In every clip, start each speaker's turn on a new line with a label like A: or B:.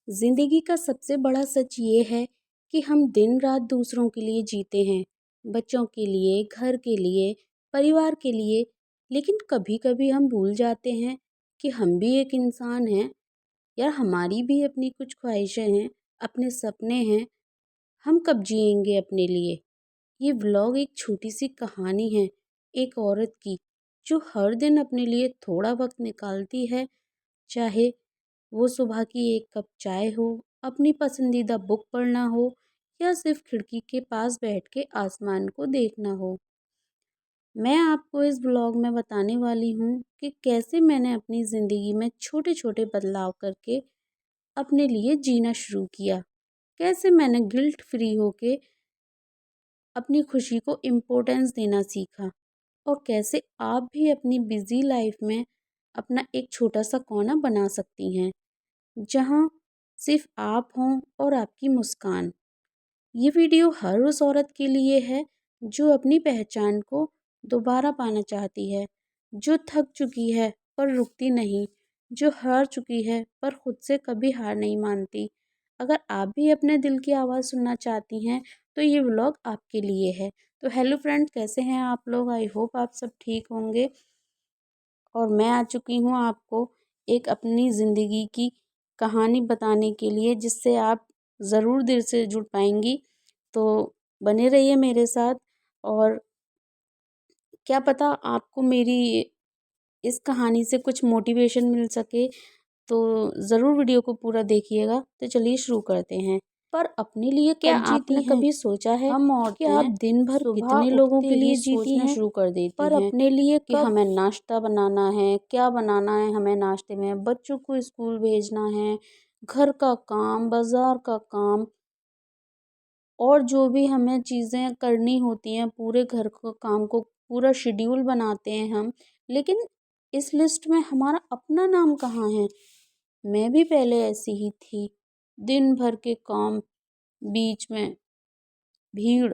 A: जिंदगी का सबसे बड़ा सच ये है कि हम दिन रात दूसरों के लिए जीते हैं, बच्चों के लिए, घर के लिए, परिवार के लिए। लेकिन कभी कभी हम भूल जाते हैं कि हम भी एक इंसान हैं। यार, हमारी भी अपनी कुछ ख्वाहिशें हैं, अपने सपने हैं। हम कब जिएंगे अपने लिए? ये व्लॉग एक छोटी सी कहानी है, एक औरत की जो हर दिन अपने लिए थोड़ा वक्त निकालती है। चाहे वो सुबह की एक कप चाय हो, अपनी पसंदीदा बुक पढ़ना हो, या सिर्फ खिड़की के पास बैठ के आसमान को देखना हो। मैं आपको इस ब्लॉग में बताने वाली हूँ कि कैसे मैंने अपनी ज़िंदगी में छोटे छोटे बदलाव करके अपने लिए जीना शुरू किया। कैसे मैंने गिल्ट फ्री होके अपनी खुशी को इम्पोर्टेंस देना सीखा, और कैसे आप भी अपनी बिजी लाइफ में अपना एक छोटा सा कोना बना सकती हैं, जहाँ सिर्फ आप हों और आपकी मुस्कान। ये वीडियो हर उस औरत के लिए है जो अपनी पहचान को दोबारा पाना चाहती है, जो थक चुकी है पर रुकती नहीं, जो हार चुकी है पर खुद से कभी हार नहीं मानती। अगर आप भी अपने दिल की आवाज़ सुनना चाहती हैं तो ये व्लॉग आपके लिए है। तो हेलो फ्रेंड्स, कैसे हैं आप लोग? आई होप आप सब ठीक होंगे। और मैं आ चुकी हूँ आपको एक अपनी ज़िंदगी की कहानी बताने के लिए, जिससे आप ज़रूर दिल से जुड़ पाएंगी। तो बने रहिए मेरे साथ, और क्या पता आपको मेरी इस कहानी से कुछ मोटिवेशन मिल सके। तो ज़रूर वीडियो को पूरा देखिएगा। तो चलिए शुरू करते हैं। पर अपने लिए क्या
B: कब जीती
A: आपने
B: हैं?
A: कभी सोचा है
B: हम
A: कि आप
B: औरतें
A: दिन भर
B: सुबह
A: कितने लोगों
B: उठते
A: के
B: ही
A: लिए जीती
B: सोचना
A: हैं?
B: शुरू कर देती
A: पर
B: हैं
A: अपने लिए
B: कि
A: कब?
B: हमें नाश्ता बनाना है, क्या बनाना है हमें नाश्ते में, बच्चों को स्कूल भेजना है, घर का काम, बाजार का काम, और जो भी हमें चीज़ें करनी होती हैं, पूरे घर को काम को पूरा शेड्यूल बनाते हैं हम। लेकिन इस लिस्ट में हमारा अपना नाम कहाँ है? मैं भी पहले ऐसी ही थी। दिन भर के काम, बीच में भीड़,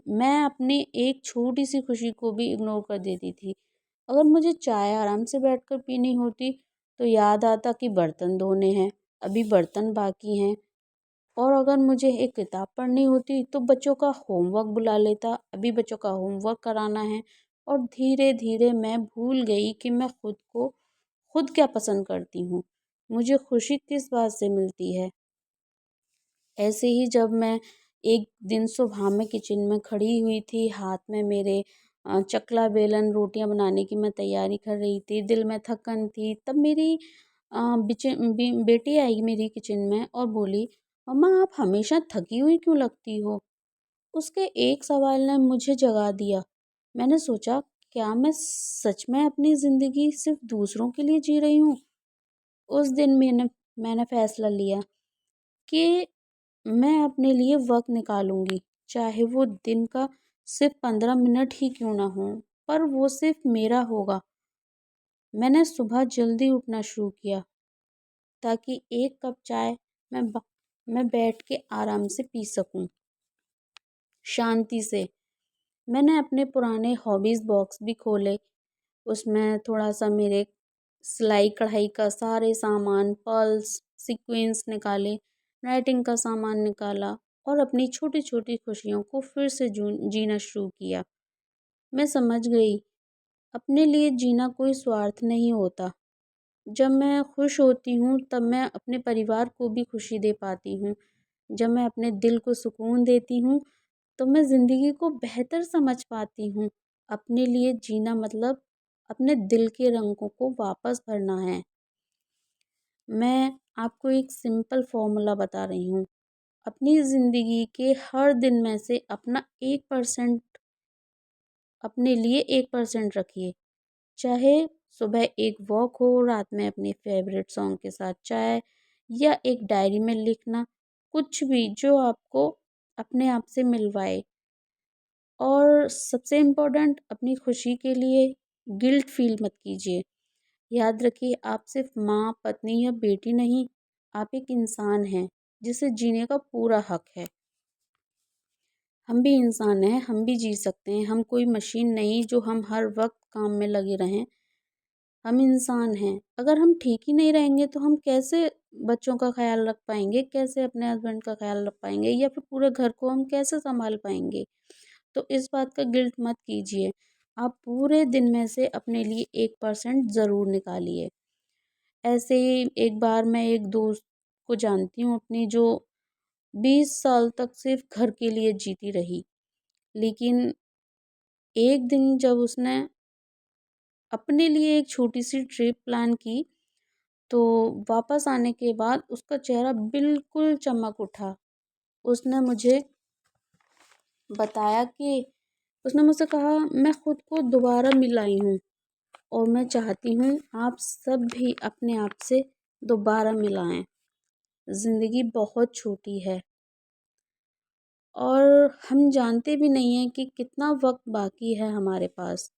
B: मैं अपनी एक छोटी सी खुशी को भी इग्नोर कर देती थी। अगर मुझे चाय आराम से बैठकर पीनी होती तो याद आता कि बर्तन धोने हैं, अभी बर्तन बाकी हैं। और अगर मुझे एक किताब पढ़नी होती तो बच्चों का होमवर्क बुला लेता, अभी बच्चों का होमवर्क कराना है। और धीरे धीरे मैं भूल गई कि मैं खुद क्या पसंद करती हूँ, मुझे खुशी किस बात से मिलती है। ऐसे ही जब मैं एक दिन सुबह में किचन में खड़ी हुई थी, हाथ में मेरे चकला बेलन रोटियां बनाने की मैं तैयारी कर रही थी, दिल में थकन थी, तब मेरी बेटी आई मेरी किचन में और बोली, मम्मा आप हमेशा थकी हुई क्यों लगती हो? उसके एक सवाल ने मुझे जगा दिया। मैंने सोचा, क्या मैं सच में अपनी ज़िंदगी सिर्फ दूसरों के लिए जी रही हूँ? उस दिन मैंने फैसला लिया कि मैं अपने लिए वक्त निकालूंगी, चाहे वो दिन का सिर्फ 15 मिनट ही क्यों ना हो, पर वो सिर्फ मेरा होगा। मैंने सुबह जल्दी उठना शुरू किया ताकि एक कप चाय मैं बैठ के आराम से पी सकूं, शांति से। मैंने अपने पुराने हॉबीज़ बॉक्स भी खोले, उसमें थोड़ा सा मेरे सिलाई कढ़ाई का सारे सामान, पर्ल्स, सीक्वेंस निकाले, राइटिंग का सामान निकाला, और अपनी छोटी छोटी खुशियों को फिर से जीना शुरू किया। मैं समझ गई, अपने लिए जीना कोई स्वार्थ नहीं होता। जब मैं खुश होती हूँ तब मैं अपने परिवार को भी खुशी दे पाती हूँ। जब मैं अपने दिल को सुकून देती हूँ तो मैं ज़िंदगी को बेहतर समझ पाती हूँ। अपने लिए जीना मतलब अपने दिल के रंगों को वापस भरना है। मैं आपको एक सिंपल फॉर्मूला बता रही हूँ। अपनी ज़िंदगी के हर दिन में से अपना 1% अपने लिए 1% रखिए। चाहे सुबह एक वॉक हो, रात में अपने फेवरेट सॉन्ग के साथ चाय, या एक डायरी में लिखना, कुछ भी जो आपको अपने आप से मिलवाए। और सबसे इम्पोर्टेंट, अपनी खुशी के लिए गिल्ट फील मत कीजिए। याद रखिए, आप सिर्फ माँ, पत्नी या बेटी नहीं, आप एक इंसान हैं जिसे जीने का पूरा हक है। हम भी इंसान हैं, हम भी जी सकते हैं। हम कोई मशीन नहीं जो हम हर वक्त काम में लगे रहें। हम इंसान हैं, अगर हम ठीक ही नहीं रहेंगे तो हम कैसे बच्चों का ख़्याल रख पाएँगे, कैसे अपने हस्बैंड का ख़्याल रख पाएँगे या फिर पूरे घर को हम कैसे सँभाल पाएँगे। तो इस बात का गिल्ट मत कीजिए। आप पूरे दिन में से अपने लिए 1% ज़रूर निकालिए। ऐसे ही एक बार मैं एक दोस्त को जानती हूँ अपनी, जो 20 साल तक सिर्फ़ घर के लिए जीती रही। लेकिन एक दिन जब उसने अपने लिए एक छोटी-सी ट्रिप प्लान की, तो वापस आने के बाद उसका चेहरा बिल्कुल चमक उठा। उसने मुझे बताया कि उसने मुझसे कहा, मैं खुद को दोबारा मिल आई हूँ और मैं चाहती हूँ आप सब भी अपने आप से दोबारा मिलाएं। ज़िंदगी बहुत छोटी है और हम जानते भी नहीं हैं कि कितना वक्त बाकी है हमारे पास।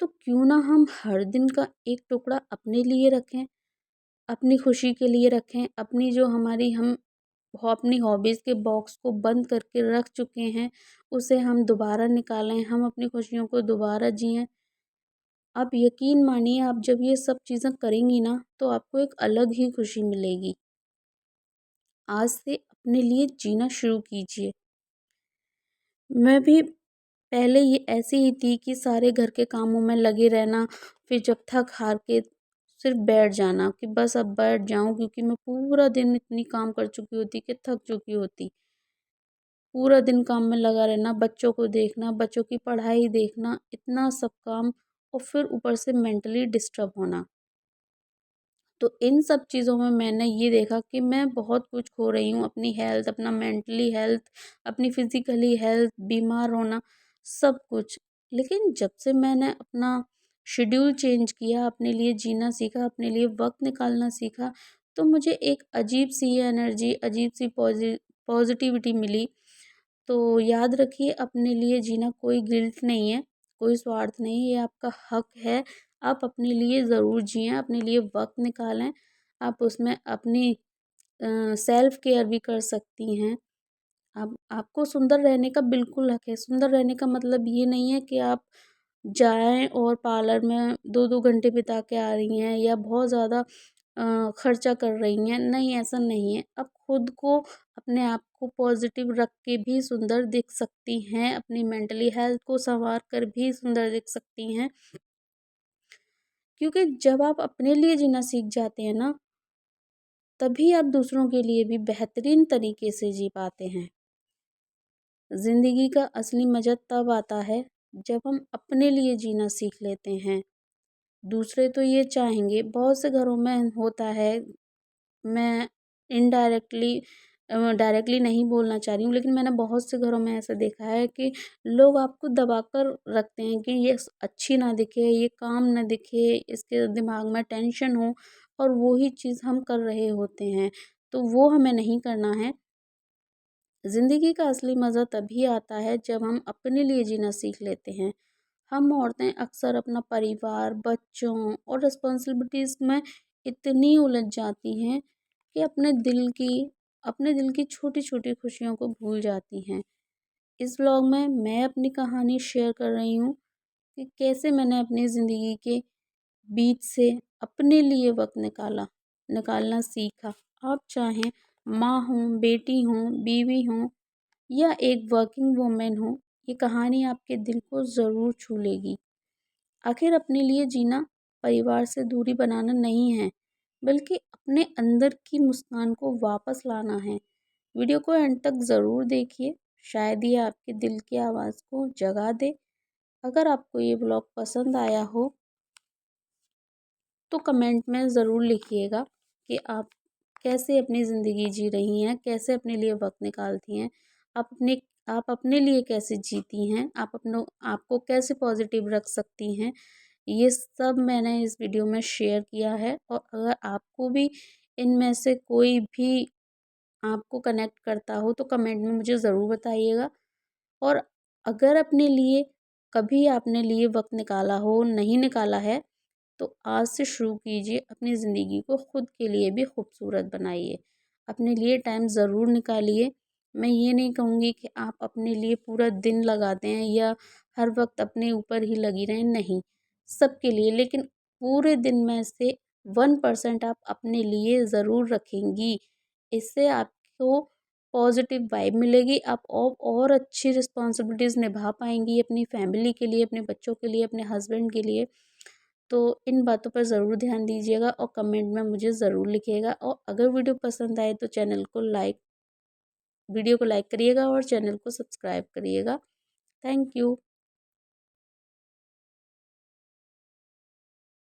B: तो क्यों ना हम हर दिन का एक टुकड़ा अपने लिए रखें, अपनी खुशी के लिए रखें, अपनी जो हमारी हम अपनी हॉबीज़ के बॉक्स को बंद करके रख चुके हैं, उसे हम दोबारा निकालें, हम अपनी खुशियों को दोबारा जिएँ। आप यकीन मानिए, आप जब ये सब चीज़ें करेंगी ना, तो आपको एक अलग ही खुशी मिलेगी। आज से अपने लिए जीना शुरू कीजिए। मैं भी पहले ये ऐसी ही थी कि सारे घर के कामों में लगे रहना, फिर जब थक हार के सिर्फ बैठ जाना कि बस अब बैठ जाऊँ, क्योंकि मैं पूरा दिन इतनी काम कर चुकी होती कि थक चुकी होती। पूरा दिन काम में लगा रहना, बच्चों को देखना, बच्चों की पढ़ाई देखना, इतना सब काम और फिर ऊपर से मेंटली डिस्टर्ब होना। तो इन सब चीज़ों में मैंने ये देखा कि मैं बहुत कुछ खो रही हूँ, अपनी हेल्थ, अपना मेंटली हेल्थ, अपनी फिज़िकली हेल्थ, बीमार होना, सब कुछ। लेकिन जब से मैंने अपना शेड्यूल चेंज किया, अपने लिए जीना सीखा, अपने लिए वक़्त निकालना सीखा, तो मुझे एक अजीब-सी एनर्जी, अजीब-सी पॉज़िटिविटी मिली। तो याद रखिए, अपने लिए जीना कोई गिल्ट नहीं है, कोई स्वार्थ नहीं है, ये आपका हक है। आप अपने लिए ज़रूर जिएँ, अपने लिए वक़्त निकालें। आप उसमें अपनी सेल्फ केयर भी कर सकती हैं। आप आपको सुंदर रहने का बिल्कुल हक है। सुंदर रहने का मतलब ये नहीं है कि आप जाएँ और पार्लर में 2-2 घंटे बिता के आ रही हैं या बहुत ज़्यादा खर्चा कर रही हैं। नहीं, ऐसा नहीं है। आप खुद को, अपने आप को पॉज़िटिव रख के भी सुंदर दिख सकती हैं। अपनी मेंटली हेल्थ को सँवार कर भी सुंदर दिख सकती हैं। क्योंकि जब आप अपने लिए जीना सीख जाते हैं ना, तभी आप दूसरों के लिए भी बेहतरीन तरीके से जी पाते हैं। ज़िंदगी का असली मज़ा तब आता है जब हम अपने लिए जीना सीख लेते हैं। दूसरे तो ये चाहेंगे, बहुत से घरों में होता है, मैं इनडायरेक्टली डायरेक्टली नहीं बोलना चाह रही हूँ, लेकिन मैंने बहुत से घरों में ऐसा देखा है कि लोग आपको दबाकर रखते हैं कि ये अच्छी ना दिखे, ये काम ना दिखे, इसके दिमाग में टेंशन हो, और वो ही चीज़ हम कर रहे होते हैं। तो वो हमें नहीं करना है। ज़िंदगी का असली मज़ा तभी आता है जब हम अपने लिए जीना सीख लेते हैं। हम औरतें अक्सर अपना परिवार, बच्चों और रिस्पॉन्सिबिलिटीज़ में इतनी उलझ जाती हैं कि अपने दिल की छोटी-छोटी खुशियों को भूल जाती हैं। इस व्लॉग में मैं अपनी कहानी शेयर कर रही हूँ कि कैसे मैंने अपनी ज़िंदगी के बीच से अपने लिए वक़्त निकालना सीखा। आप चाहें माँ हों, बेटी हों, बीवी हों या एक वर्किंग वूमेन हो, ये कहानी आपके दिल को ज़रूर छू लेगी। आखिर अपने लिए जीना परिवार से दूरी बनाना नहीं है, बल्कि अपने अंदर की मुस्कान को वापस लाना है। वीडियो को एंड तक ज़रूर देखिए, शायद ये आपके दिल की आवाज़ को जगा दे। अगर आपको ये ब्लॉग पसंद आया हो, तो कमेंट में ज़रूर लिखिएगा कि आप कैसे अपनी ज़िंदगी जी रही हैं, कैसे अपने लिए वक़्त निकालती हैं, आप अपने लिए कैसे जीती हैं, आप अपनों आपको कैसे पॉज़िटिव रख सकती हैं। ये सब मैंने इस वीडियो में शेयर किया है, और अगर आपको भी इनमें से कोई भी आपको कनेक्ट करता हो, तो कमेंट में मुझे ज़रूर बताइएगा। और अगर अपने लिए कभी आपने लिए वक़्त निकाला हो, नहीं निकाला है, तो आज से शुरू कीजिए, अपनी ज़िंदगी को खुद के लिए भी खूबसूरत बनाइए। अपने लिए टाइम ज़रूर निकालिए। मैं ये नहीं कहूँगी कि आप अपने लिए पूरा दिन लगा दें या हर वक़्त अपने ऊपर ही लगी रहें, नहीं। सबके लिए, लेकिन
A: पूरे दिन में से 1% आप अपने लिए ज़रूर रखेंगी। इससे आपको पॉजिटिव वाइब मिलेगी, आप और अच्छी रिस्पॉन्सिबिलिटीज़ निभा पाएंगी अपनी फैमिली के लिए, अपने बच्चों के लिए, अपने हस्बैंड के लिए। तो इन बातों पर ज़रूर ध्यान दीजिएगा और कमेंट में मुझे ज़रूर लिखिएगा। और अगर वीडियो पसंद आए तो वीडियो को लाइक करिएगा और चैनल को सब्सक्राइब करिएगा। Thank you.